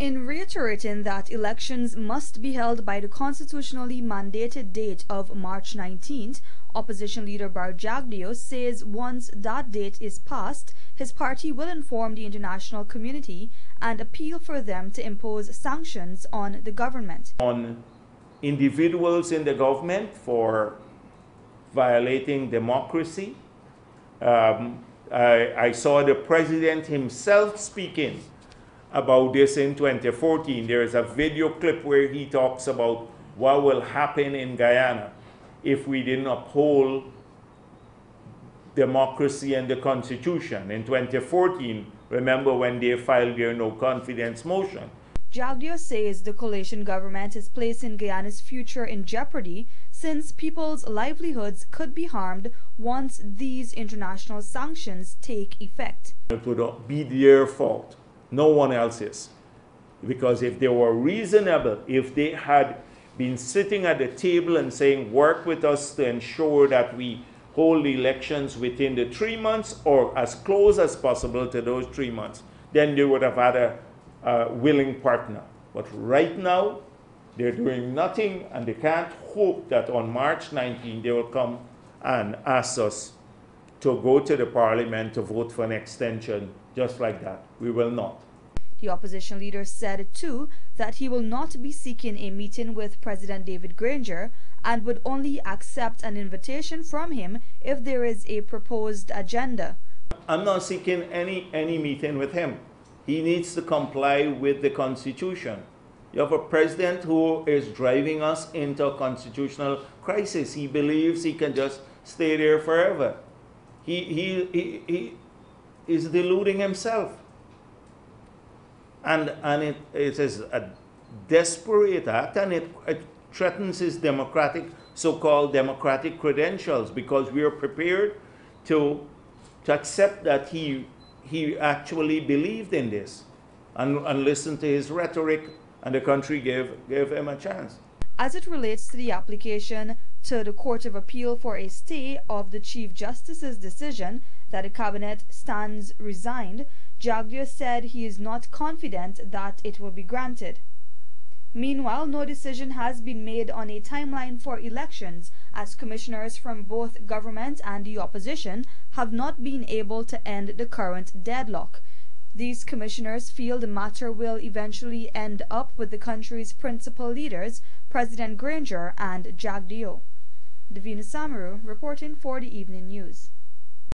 In reiterating that elections must be held by the constitutionally mandated date of March 19th, opposition leader Govt says once that date is passed, his party will inform the international community and appeal for them to impose sanctions on the government. On individuals in the government for violating democracy. I saw the president himself speaking about this in 2014. There is a video clip where he talks about what will happen in Guyana if we didn't uphold democracy and the Constitution. In 2014, remember when they filed their no confidence motion. Govt says the coalition government is placing Guyana's future in jeopardy since people's livelihoods could be harmed once these international sanctions take effect. It would be their fault, no one else's. Because if they were reasonable, if they had been sitting at the table and saying, work with us to ensure that we hold the elections within the 3 months or as close as possible to those 3 months, then they would have had a willing partner. But right now, they're doing nothing, and they can't hope that on March 19 they will come and ask us to go to the parliament to vote for an extension just like that. We will not. The opposition leader said, too, that he will not be seeking a meeting with President David Granger and would only accept an invitation from him if there is a proposed agenda. I'm not seeking any meeting with him. He needs to comply with the Constitution. You have a president who is driving us into a constitutional crisis. He believes he can just stay there forever. He is deluding himself. And it is a desperate act, and it threatens his so-called democratic credentials, because we are prepared to accept that he actually believed in this and listen to his rhetoric, and the country gave him a chance. As it relates to the application to the Court of Appeal for a stay of the Chief Justice's decision that the cabinet stands resigned, Govt said he is not confident that it will be granted. Meanwhile, no decision has been made on a timeline for elections, as commissioners from both government and the opposition have not been able to end the current deadlock. These commissioners feel the matter will eventually end up with the country's principal leaders, President Granger and Govt. Davina Samaru reporting for the Evening News.